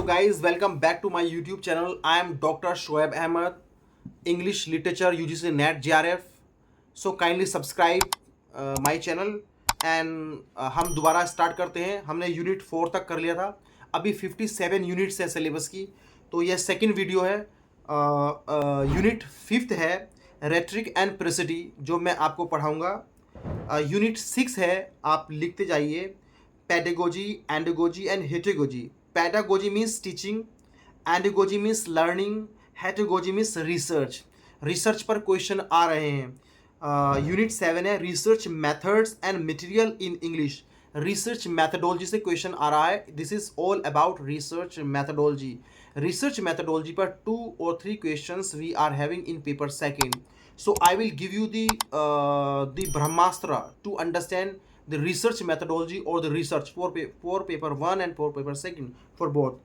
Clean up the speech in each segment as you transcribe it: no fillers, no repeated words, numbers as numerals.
guys, welcome back to my YouTube channel. I am Dr. Shoaib Ahmed, English Literature UGC NET JRF. So kindly subscribe my channel and हम दोबारा start करते हैं. हमने unit 4 तक कर लिया था. अभी 57 यूनिट्स है सिलेबस की. तो यह सेकंड वीडियो है. यूनिट 5th है रेट्रिक एंड प्रेसिडी जो मैं आपको पढ़ाऊँगा. यूनिट 6 है, आप लिखते जाइए. Pedagogy, andragogy and heutagogy. Pedagogy means teaching, andragogy means learning, heterogogy means research. Research पर क्वेश्चन आ रहे हैं. यूनिट 7 है research methods and material in English. Research methodology से क्वेश्चन आ रहा है. This is all about research methodology. Research methodology पर 2 or 3 questions we are having in paper second. So I will give you the Brahmastra to understand the research methodology or the research for paper 1 and for paper 2 for both.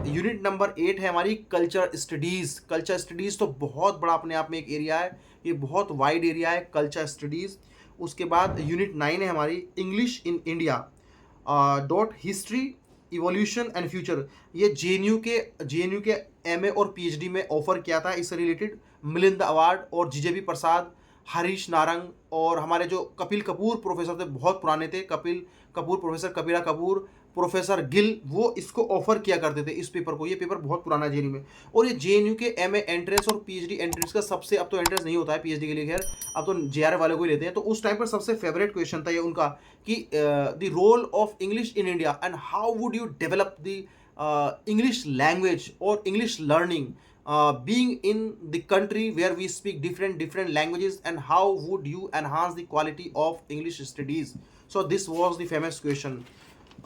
Unit number 8 है हमारी culture studies. Culture studies तो बहुत बड़ा अपने आप में एक area है. ये बहुत वाइड एरिया है कल्चर स्टडीज़. उसके बाद यूनिट 9 है हमारी English in India dot history evolution and future. ये जे के एमए और पीएचडी में ऑफर किया था. इससे रिलेटेड मिलिंद अवार्ड और जीजेबी प्रसाद, हरीश नारंग और हमारे जो कपिल कपूर प्रोफेसर थे, बहुत पुराने थे. कपिल कपूर प्रोफेसर, कपिला कपूर प्रोफेसर गिल, वो इसको ऑफर किया करते थे इस पेपर को. ये पेपर बहुत पुराना है जेएनयू में. और ये जेएनयू के एमए एंट्रेंस और पीएचडी एंट्रेंस का सबसे, अब तो एंट्रेंस नहीं होता है पीएचडी के लिए, खैर अब तो जेआर वाले को ही लेते हैं. तो उस टाइम पर सबसे फेवरेट क्वेश्चन था ये उनका कि the role of English in India and how would you develop the English language और English learning being in the country where we speak different languages, and how would you enhance the quality of English studies. So this was the famous question.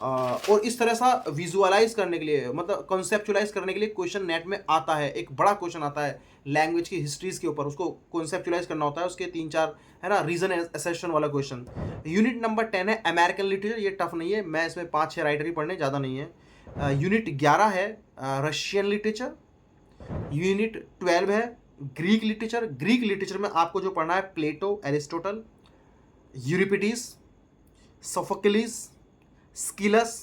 और इस तरह सा visualise करने के लिए, मतलब conceptualise करने के लिए क्वेश्चन नेट में आता है. एक बड़ा क्वेश्चन आता है लैंग्वेज की हिस्ट्रीज के ऊपर, उसको कॉन्सेप्चुलाइज करना होता है. उसके 3-4 है ना रीजन एसेशन वाला क्वेश्चन. यूनिट नंबर 10 है अमेरिकन लिटरेचर. ये टफ नहीं है, मैं इसमें 5-6 राइटर ही पढ़ने, ज़्यादा नहीं है. यूनिट 11 है रशियन लिटरेचर. यूनिट 12 है ग्रीक लिटरेचर. ग्रीक लिटरेचर में आपको जो पढ़ना है प्लेटो, एरिस्टोटल, यूरिपिडीज, सोफोक्लिस, स्किलस,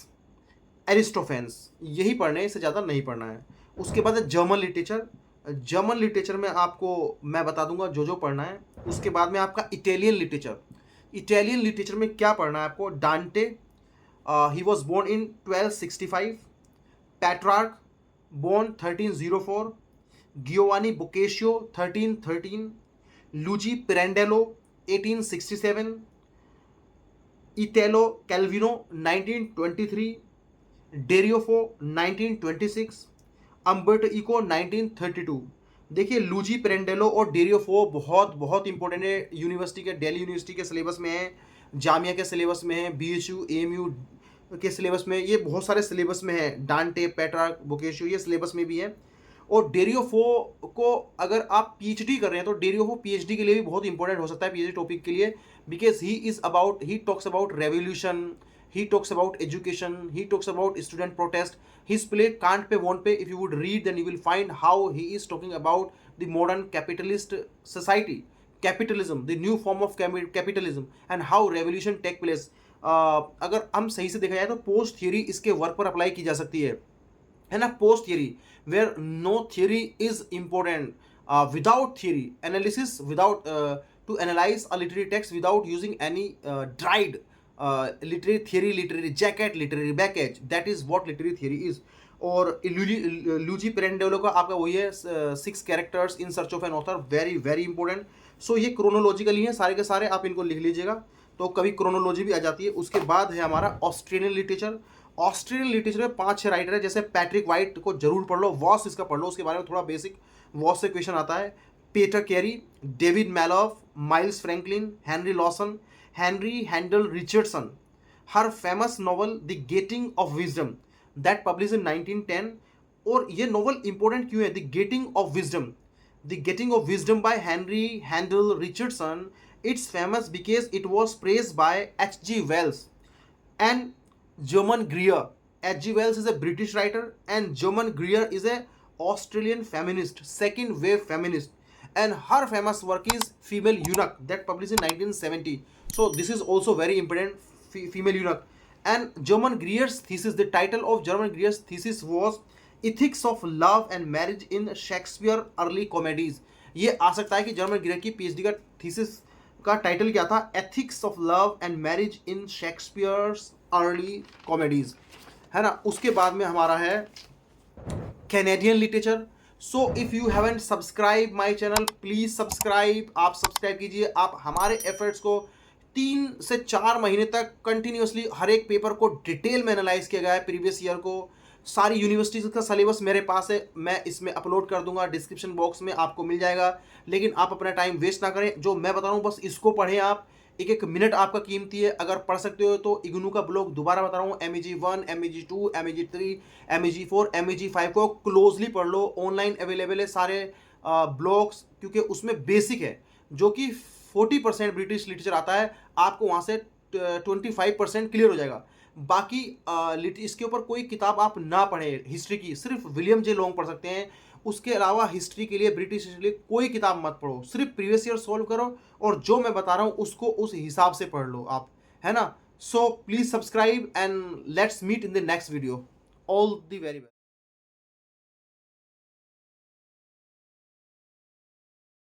एरिस्टोफेंस, यही पढ़ने हैं, इससे ज़्यादा नहीं पढ़ना है. उसके बाद है जर्मन लिटरेचर. जर्मन लिटरेचर में आपको मैं बता दूंगा जो पढ़ना है. उसके बाद में आपका इटालियन लिटरेचर. इटालियन लिटरेचर में क्या पढ़ना है आपको? Dante, he was born in 1265. Petrarch, born 1304. Giovanni Boccaccio 1313. Luigi Pirandello 1867. Italo Calvino 1923. Derrioffo 1926. Umberto Eco 1932. देखिए लूजी पिरेंडेलो और डेरियोफो बहुत इंपॉर्टेंट है. यूनिवर्सिटी के, दिल्ली यूनिवर्सिटी के सिलेबस में है, जामिया के सिलेबस में है, बीएचयू एएमयू के सिलेबस में, ये बहुत सारे सिलेबस में है. डांटे, पेट्रार्क, बोकेशियो, ये सिलेबस में भी है. और डेरियोफो को अगर आप पीएचडी कर रहे हैं तो डेरियोफो पीएचडी के लिए भी बहुत इंपॉर्टेंट हो सकता है, पीएचडी टॉपिक के लिए. Because he talks about revolution, he talks about education, he talks about student protest. His play Can't Pay Won't Pay, if you would read then you will find how he is talking about the modern capitalist society, capitalism, the new form of capitalism and how revolution take place. अगर हम सही से देखा जाए तो post theory इसके work पर apply की जा सकती है ना. Post theory where no theory is important. Without theory analysis, without to analyse a literary text without using any dried literary theory, literary jacket, literary baggage, that is what literary theory is. और Luigi Pirandello का आपका वही है 6 characters in search of an author, very important. So ये chronologically हैं सारे के सारे, आप इनको लिख लीजिएगा तो कभी क्रोनोलॉजी भी आ जाती है. उसके बाद है हमारा ऑस्ट्रेलियन लिटरेचर. ऑस्ट्रेलियन लिटरेचर में 5-6 राइटर है, जैसे पैट्रिक वाइट को जरूर पढ़ लो, वॉस इसका पढ़ लो, उसके बारे में थोड़ा बेसिक वॉस से क्वेश्चन आता है. Peter Carey, David Malouf, Miles Franklin, Henry Lawson, Henry Handel Richardson. Her famous novel The Getting of Wisdom that publish in 1910. और ये नॉवल इंपॉर्टेंट क्यों है? The Getting of Wisdom, The Getting of Wisdom by Henry Handel Richardson. It's famous because it was praised by H.G. Wells and German Greer. H.G. Wells is a British writer and German Greer is a Australian feminist, second wave feminist. And her famous work is Female Eunuch that published in 1970. So this is also very important, Female Eunuch. And German Grier's thesis, the title of German Grier's thesis was Ethics of Love and Marriage in Shakespeare Early Comedies. ये आ सकता है कि German ग्रियर की PhD का thesis का title क्या था, ethics of love and marriage in Shakespeare's early comedies, है ना. उसके बाद में हमारा है Canadian literature. So if you haven't subscribe my channel, please subscribe. आप सब्सक्राइब कीजिए. आप हमारे एफर्ट्स को 3 से 4 महीने तक कंटिन्यूसली हर एक पेपर को डिटेल में एनालाइज किया गया है. प्रीवियस ईयर को सारी यूनिवर्सिटीज़ का सिलेबस मेरे पास है, मैं इसमें अपलोड कर दूंगा, डिस्क्रिप्शन बॉक्स में आपको मिल जाएगा. लेकिन आप अपना टाइम वेस्ट ना करें. जो मैं बता रहा हूँ बस इसको पढ़ें आप. एक एक मिनट आपका कीमती है. अगर पढ़ सकते हो तो इग्नू का ब्लॉग दोबारा बता रहा हूँ, MEG1, MEG2, MEG3, MEG4, MEG5 को क्लोजली पढ़ लो. ऑनलाइन अवेलेबल है सारे ब्लॉग्स, क्योंकि उसमें बेसिक है जो कि 40% ब्रिटिश लिटरेचर आता है, आपको वहाँ से 25% क्लियर हो जाएगा. बाकी इसके ऊपर कोई किताब आप ना पढ़ें हिस्ट्री की, सिर्फ विलियम जे लॉन्ग पढ़ सकते हैं. उसके अलावा हिस्ट्री के लिए, ब्रिटिश हिस्ट्री के लिए कोई किताब मत पढ़ो. सिर्फ प्रीवियस ईयर सॉल्व करो और जो मैं बता रहा हूँ उसको उस हिसाब से पढ़ लो आप, है ना. So please subscribe and let's meet in the next video. All the very best.